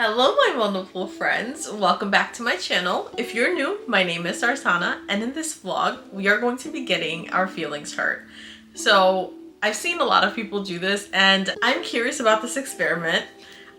Hello my wonderful friends, welcome back to my channel. If you're new, my name is Sarsana, and in this vlog we are going to be getting our feelings hurt. So I've seen a lot of people do this and I'm curious about this experiment.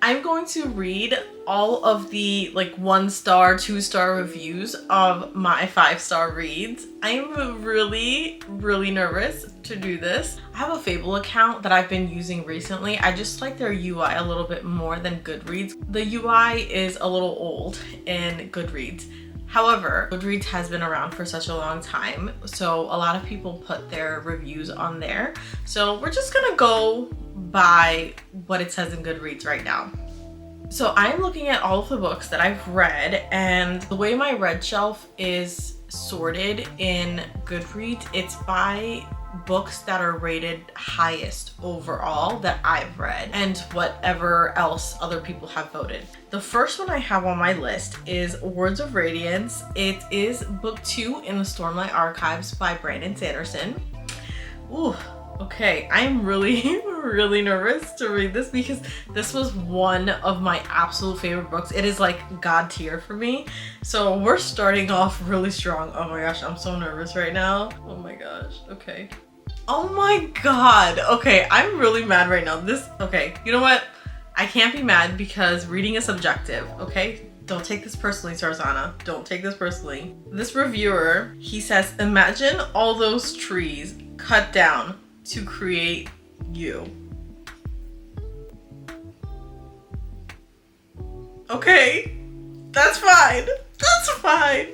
I'm going to read all of the 1-star, 2-star reviews of my 5-star reads. I'm really nervous to do this. I have a Fable account that I've been using recently. I just like their UI a little bit more than Goodreads. The UI is a little old in Goodreads. However, Goodreads has been around for such a long time, so a lot of people put their reviews on there. So we're just gonna go by what it says in Goodreads right now. So I'm looking at all of the books that I've read, and the way my read shelf is sorted in Goodreads, it's by books that are rated highest overall that I've read and whatever else other people have voted. The first one I have on my list is Words of Radiance. It is book 2 in the Stormlight Archives by Brandon Sanderson. Ooh, okay, I'm really nervous to read this because this was one of my absolute favorite books. It is like God tier for me. So we're starting off really strong. Oh my gosh, I'm so nervous right now. Oh my gosh, okay. Oh my god, okay, I'm really mad right now. Okay, you know what? I can't be mad because reading is subjective, okay? Don't take this personally, Sarzana. Don't take this personally. This reviewer, he says, imagine all those trees cut down to create you. Okay, that's fine. That's fine.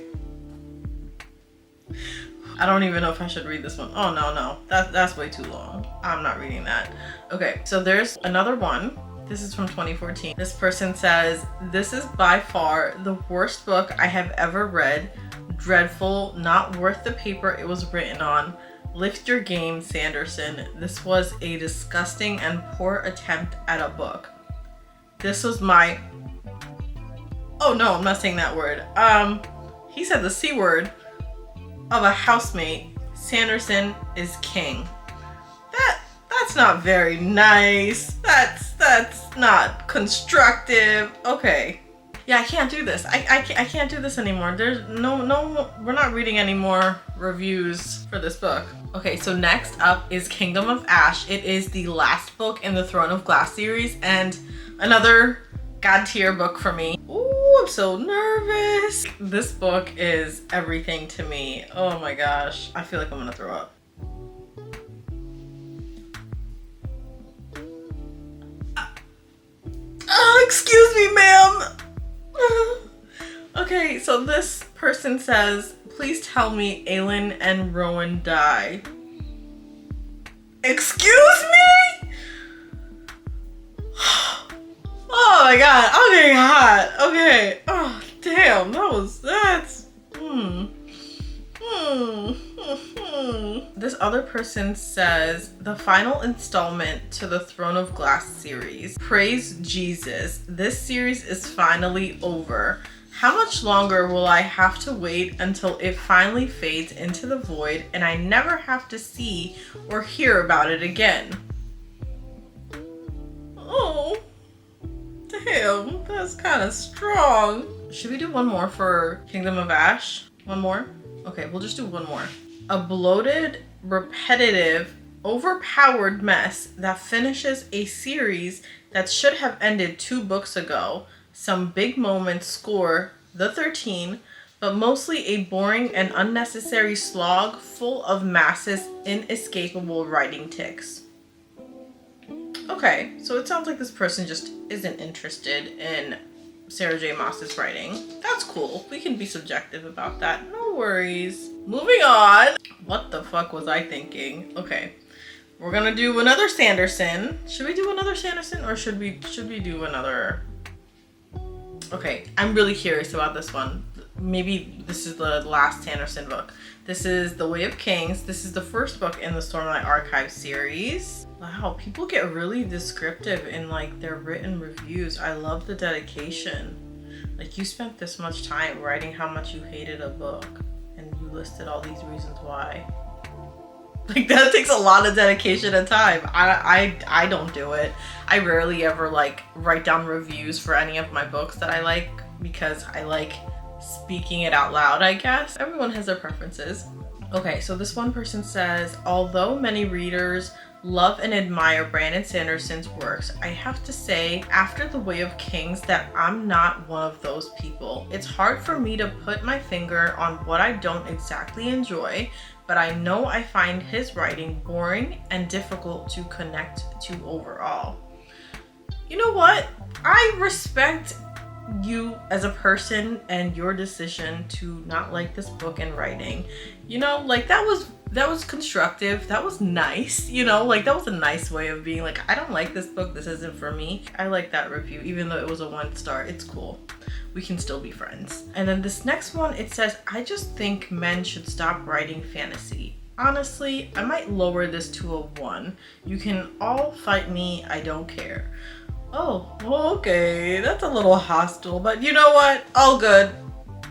I don't even know if I should read this one. Oh no, that's way too long. I'm not reading that. Okay, so there's another one. This is from 2014. This person says, this is by far the worst book I have ever read. Dreadful, not worth the paper it was written on. Lift your game, Sanderson. This was a disgusting and poor attempt at a book. This was my... Oh no, I'm not saying that word. He said the C word of a housemate. Sanderson is king. That's not very nice. That's not constructive. Okay. Yeah, I can't do this. I can't do this anymore. There's no, we're not reading any more reviews for this book. Okay, so next up is Kingdom of Ash. It is the last book in the Throne of Glass series and another God tier book for me. Ooh, I'm so nervous. This book is everything to me. Oh my gosh. I feel like I'm gonna throw up. Excuse me, ma'am. Okay, so this person says, please tell me Aelin and Rowan die. Excuse me? Oh my god, I'm getting hot. Okay. Oh, damn, that's... This other person says, the final installment to the Throne of Glass series. Praise Jesus. This series is finally over. How much longer will I have to wait until it finally fades into the void and I never have to see or hear about it again? Oh, damn, that's kind of strong. Should we do one more for Kingdom of Ash? One more? Okay, we'll just do one more. A bloated, repetitive, overpowered mess that finishes a series that should have ended 2 books ago. Some big moments score the 13, but mostly a boring and unnecessary slog full of Mass's inescapable writing tics. Okay, so it sounds like this person just isn't interested in Sarah J. Maas's writing. That's cool. We can be subjective about that. No worries. Moving on. What the fuck was I thinking? Okay. We're gonna do another Sanderson. Should we do another Sanderson or should we do another? Okay, I'm really curious about this one. Maybe this is the last Sanderson book. This is The Way of Kings. This is the first book in the Stormlight Archives series. Wow, people get really descriptive in their written reviews. I love the dedication. You spent this much time writing how much you hated a book and you listed all these reasons why. Like that takes a lot of dedication and time. I don't do it. I rarely ever like write down reviews for any of my books that I like because I like speaking it out loud, I guess. Everyone has their preferences. Okay, so this one person says, although many readers love and admire Brandon Sanderson's works, I have to say, after The Way of Kings, that I'm not one of those people. It's hard for me to put my finger on what I don't exactly enjoy, but I know I find his writing boring and difficult to connect to overall. You know what? I respect you as a person and your decision to not like this book and writing. You know, like that was constructive. That was nice. You know, like that was a nice way of being like, I don't like this book. This isn't for me. I like that review, even though it was a 1 star. It's cool. We can still be friends. And then this next one, it says, I just think men should stop writing fantasy. Honestly, I might lower this to a 1. You can all fight me. I don't care. Oh, okay. That's a little hostile, but you know what? All good.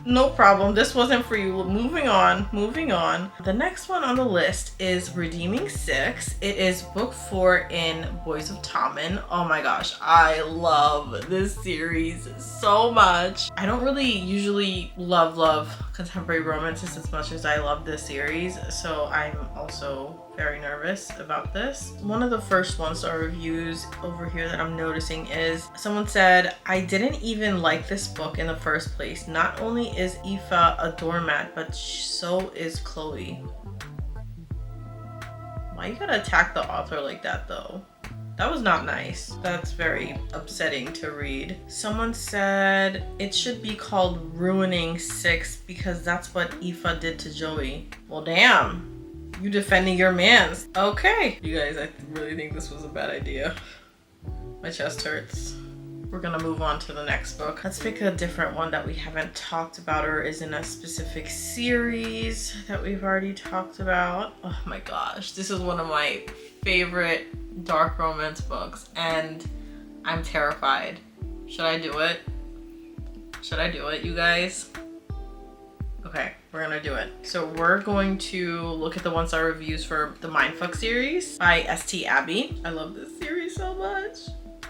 No problem. This wasn't for you. Moving on. The next one on the list is Redeeming 6. It is book 4 in Boys of Tommen. Oh my gosh, I love this series so much. I don't really usually love contemporary romances as much as I love this series, so I'm also very nervous about this. One of the first 1-star reviews over here that I'm noticing is someone said, I didn't even like this book in the first place. Not only is Aoife a doormat, but so is Chloe. Why you gotta attack the author like that though? That was not nice. That's very upsetting to read. Someone said it should be called Ruining 6 because that's what Aoife did to Joey. Well, damn. You defending your mans. Okay. You guys, I really think this was a bad idea. My chest hurts. We're gonna move on to the next book. Let's pick a different one that we haven't talked about or is in a specific series that we've already talked about. Oh my gosh, this is one of my favorite dark romance books and I'm terrified. Should I do it? Should I do it, you guys? Okay, we're gonna do it. So we're going to look at the 1-star reviews for the Mindfuck series by St. Abby. I love this series so much.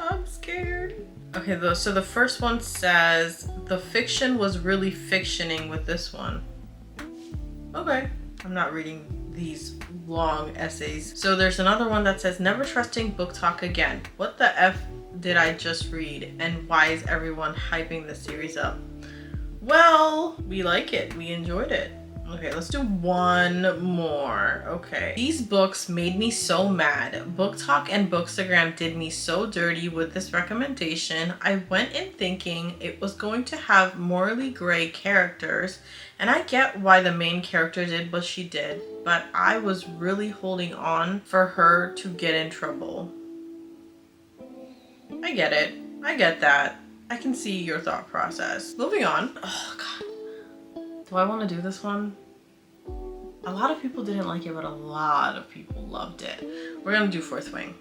I'm scared. Okay, so the first one says, the fiction was really fictioning with this one. Okay, I'm not reading these long essays. So there's another one that says, never trusting book talk again. What the F did I just read? And why is everyone hyping the series up? Well, we like it. We enjoyed it. Okay, let's do one more. Okay. These books made me so mad. Book Talk and Bookstagram did me so dirty with this recommendation. I went in thinking it was going to have morally gray characters, and I get why the main character did what she did, but I was really holding on for her to get in trouble. I get it. I get that. I can see your thought process. Moving on. Oh God. Do I want to do this one? A lot of people didn't like it, but a lot of people loved it. We're gonna do Fourth Wing.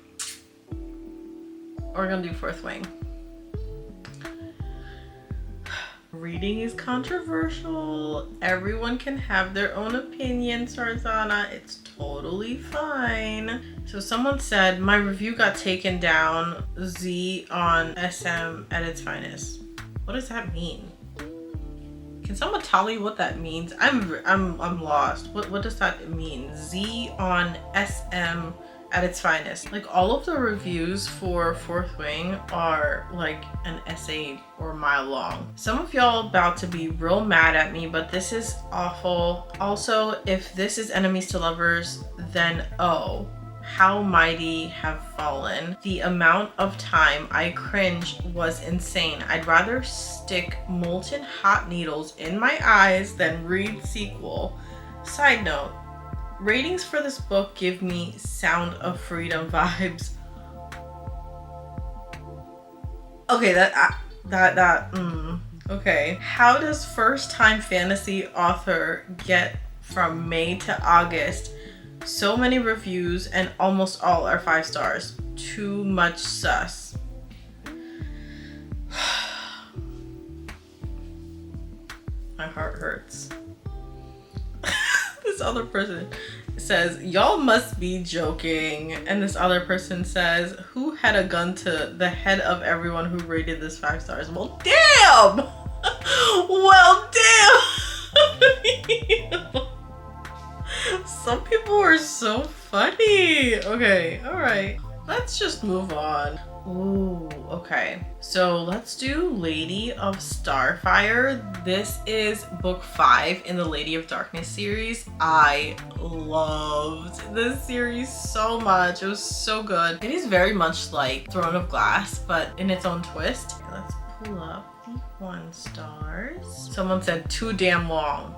Reading is controversial. Everyone can have their own opinion, Sarzana. It's totally fine. So someone said, my review got taken down. Z on SM at its finest. What does that mean? Can someone tell me what that means? I'm lost. What does that mean? Z on SM at its finest. Like all of the reviews for Fourth Wing are like an essay or a mile long. Some of y'all about to be real mad at me, but this is awful. Also, if this is enemies to lovers, then oh, how mighty have fallen. The amount of time I cringed was insane. I'd rather stick molten hot needles in my eyes than read sequel. Side note, ratings for this book give me Sound of Freedom vibes. Okay, okay. How does first-time fantasy author get from May to August so many reviews and almost all are 5 stars? Too much sus. My heart hurts. This other person, says, y'all must be joking. And this other person says, who had a gun to the head of everyone who rated this 5 stars? Well, damn! Well, damn! Some people are so funny. Okay, all right. Let's just move on. Ooh, okay. So let's do Lady of Starfire. This is book 5 in the Lady of Darkness series. I loved this series so much. It was so good. It is very much like Throne of Glass, but in its own twist. Okay, let's pull up the 1 stars. Someone said too damn long.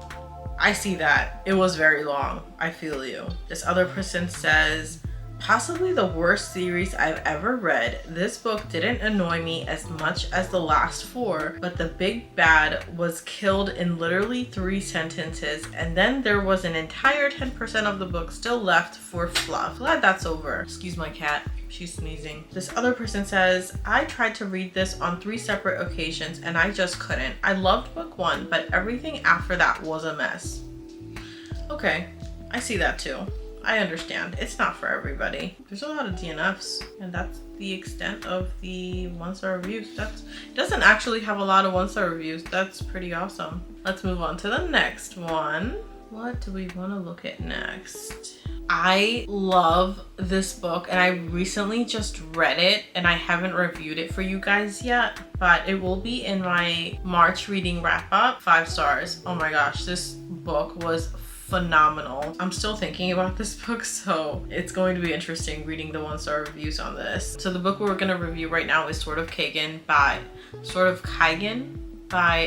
I see that. It was very long. I feel you. This other person says, possibly the worst series I've ever read. This book didn't annoy me as much as the last 4, but the big bad was killed in literally 3 sentences, and then there was an entire 10% of the book still left for fluff. Glad that's over. Excuse my cat. She's sneezing. This other person says, I tried to read this on 3 separate occasions and I just couldn't. I loved book 1, but everything after that was a mess. Okay, I see that too. I understand. It's not for everybody. There's a lot of DNFs, and that's the extent of the 1-star reviews. It doesn't actually have a lot of 1-star reviews. That's pretty awesome. Let's move on to the next one. What do we want to look at next? I love this book, and I recently just read it, and I haven't reviewed it for you guys yet, but it will be in my March reading wrap up. 5 stars. Oh my gosh, this book was phenomenal. I'm still thinking about this book, so it's going to be interesting reading the 1-star reviews on this. So the book we're going to review right now is Sword of Kaigen by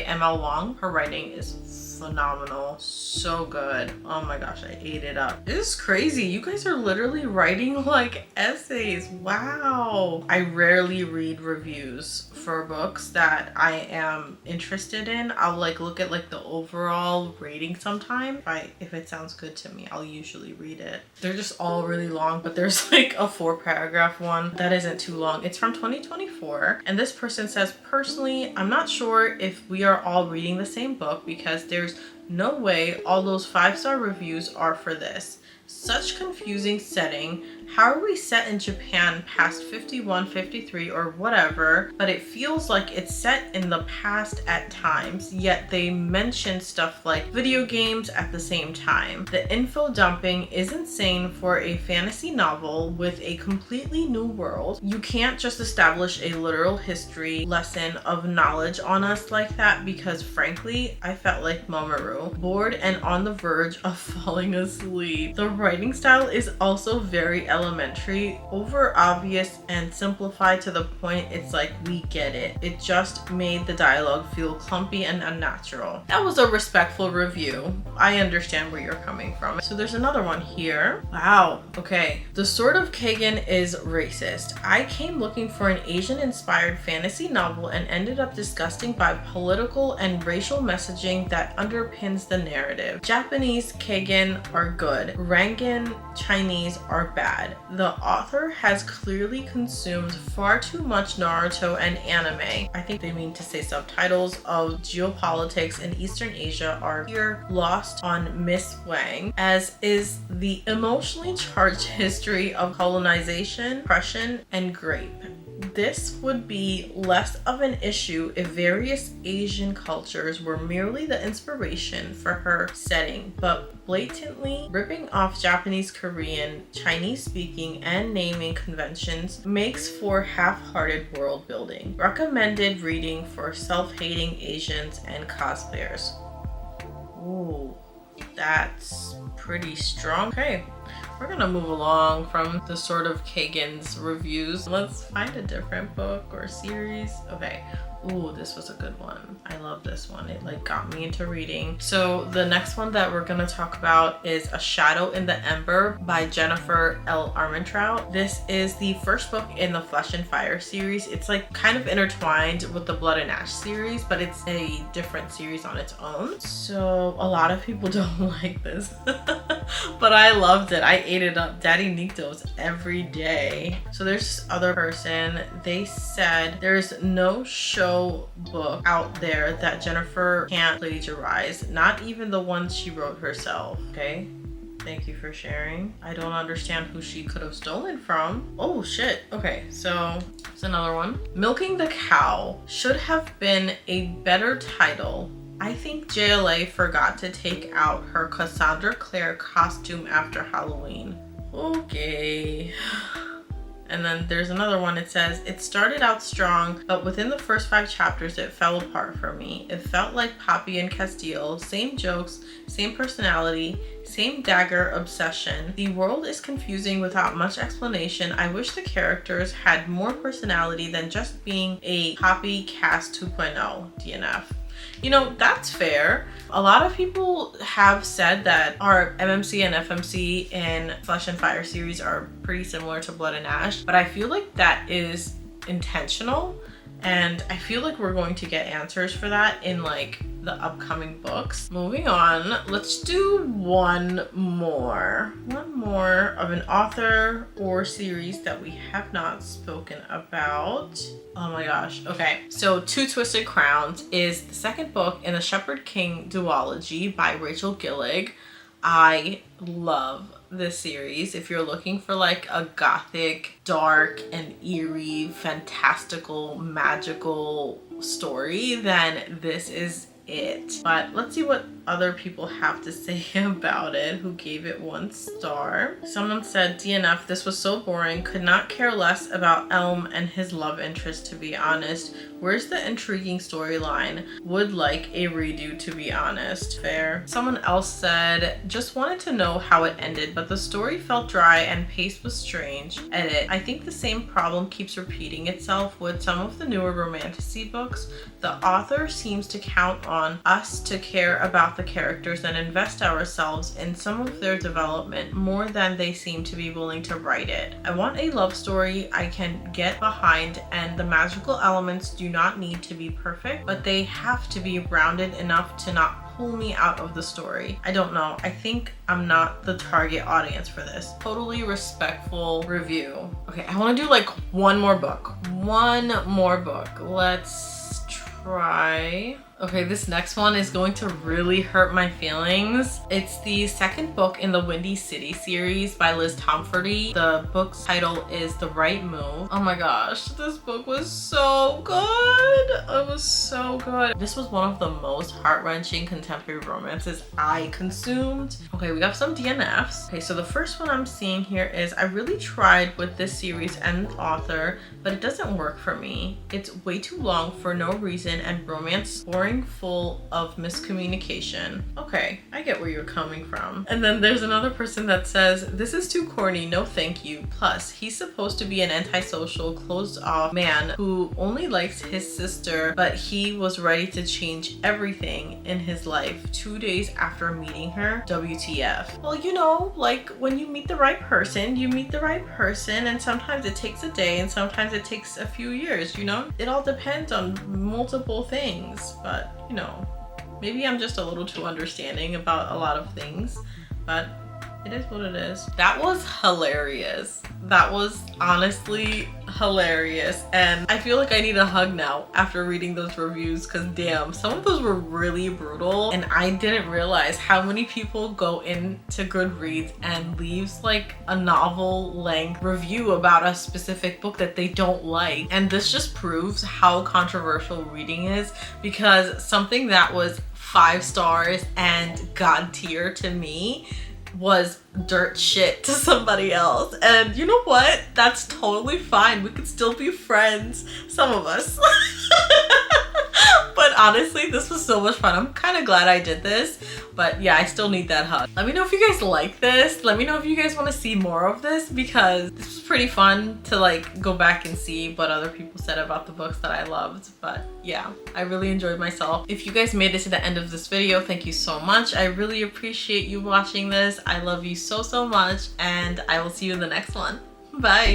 M.L. Wong. Her writing is phenomenal. So good. Oh my gosh, I ate it up. This is crazy. You guys are literally writing like essays. Wow. I rarely read reviews for books that I am interested in. I'll like look at like the overall rating sometime. If it sounds good to me, I'll usually read it. They're just all really long, but there's like a 4-paragraph one that isn't too long. It's from 2024, and this person says, personally, I'm not sure if we are all reading the same book because there's no way all those 5-star reviews are for this. Such confusing setting. How are we set in Japan past 51, 53 or whatever, but it feels like it's set in the past at times, yet they mention stuff like video games at the same time. The info dumping is insane for a fantasy novel with a completely new world. You can't just establish a literal history lesson of knowledge on us like that, because frankly, I felt like Mamoru, bored and on the verge of falling asleep. The writing style is also very elementary, over obvious and simplified to the point it's like we get it. It just made the dialogue feel clumpy and unnatural. That was a respectful review. I understand where you're coming from. So there's another one here. Wow. Okay. The Sword of Kaigen is racist. I came looking for an Asian-inspired fantasy novel and ended up disgusted by political and racial messaging that underpins the narrative. Japanese Kaigen are good. Rangan Chinese are bad. The author has clearly consumed far too much Naruto and anime. I think they mean to say subtitles of geopolitics in Eastern Asia are here lost on Miss Wang, as is the emotionally charged history of colonization, oppression, and grape. This would be less of an issue if various Asian cultures were merely the inspiration for her setting, but blatantly ripping off Japanese, Korean, Chinese speaking, and naming conventions makes for half-hearted world building. Recommended reading for self-hating Asians and cosplayers. Ooh, that's pretty strong. Okay. We're gonna move along from the Sword of Kaigen's reviews. Let's find a different book or series. Okay. Ooh, this was a good one. I love this one. It like got me into reading. So the next one that we're gonna talk about is A Shadow in the Ember by Jennifer L. Armentrout. This is the first book in the Flesh and Fire series. It's like kind of intertwined with the Blood and Ash series, but it's a different series on its own. So a lot of people don't like this, but I loved it. I ate it up. Daddy Niktos every day. So there's this other person. They said there's no show book out there that Jennifer can't plagiarize, not even the ones she wrote herself. Okay, Thank you for sharing. I don't understand who she could have stolen from. Oh shit. Okay, so there's another one. Milking the Cow should have been a better title. I think JLA forgot to take out her Cassandra Clare costume after Halloween. Okay. And then there's another one. It says, it started out strong, but within the first 5 chapters, it fell apart for me. It felt like Poppy and Castile, same jokes, same personality, same dagger obsession. The world is confusing without much explanation. I wish the characters had more personality than just being a Poppy Cast 2.0 DNF. You know, that's fair. A lot of people have said that our MMC and FMC in Flesh and Fire series are pretty similar to Blood and Ash, but I feel like that is intentional, and I feel like we're going to get answers for that in like the upcoming books. Moving on, let's do one more of an author or series that we have not spoken about. Oh my gosh. Okay, so Two Twisted Crowns is the second book in the Shepherd King duology by Rachel Gillig. I love this series. If you're looking for like a gothic, dark and eerie, fantastical, magical story, then this is it. But let's see what other people have to say about it who gave it 1 star. Someone said, DNF, this was so boring, could not care less about Elm and his love interest, to be honest. Where's the intriguing storyline? Would like a redo, to be honest. Fair. Someone else said, just wanted to know how it ended, but the story felt dry and pace was strange. Edit, I think the same problem keeps repeating itself with some of the newer romantasy books. The author seems to count on us to care about the characters and invest ourselves in some of their development more than they seem to be willing to write it. I want a love story I can get behind, and the magical elements do not need to be perfect, but they have to be rounded enough to not pull me out of the story. I don't know. I think I'm not the target audience for this. Totally respectful review. Okay, I want to do like one more book. Let's try. Okay, this next one is going to really hurt my feelings. It's the second book in the Windy City series by Liz Tomforty. The book's title is The Right Move. Oh my gosh, this book was so good. It was so good. This was one of the most heart-wrenching contemporary romances I consumed. Okay, we got some DNFs. Okay, so the first one I'm seeing here is, I really tried with this series and author, but it doesn't work for me. It's way too long for no reason and romance boring, full of miscommunication. Okay, I get where you're coming from. And then there's another person that says, this is too corny, no thank you. Plus, he's supposed to be an antisocial, closed off man who only likes his sister, but he was ready to change everything in his life 2 days after meeting her. WTF. Well, you know, like when you meet the right person, you meet the right person, and sometimes it takes a day and sometimes it takes a few years, you know? It all depends on multiple things, but you know, maybe I'm just a little too understanding about a lot of things, but it is what it is. That was hilarious. That was honestly hilarious, and I feel like I need a hug now after reading those reviews, because damn, some of those were really brutal, and I didn't realize how many people go into Goodreads and leaves like a novel length review about a specific book that they don't like. And this just proves how controversial reading is, because something that was 5 stars and god tier to me was dirt shit to somebody else. And you know what? That's totally fine. We could still be friends, some of us. But honestly, this was so much fun. I'm kind of glad I did this, but yeah, I still need that hug. Let me know if you guys like this. Let me know if you guys want to see more of this, because this was pretty fun to like go back and see what other people said about the books that I loved. But yeah, I really enjoyed myself. If you guys made it to the end of this video, thank you so much. I really appreciate you watching this. I love you so much, and I will see you in the next one. Bye.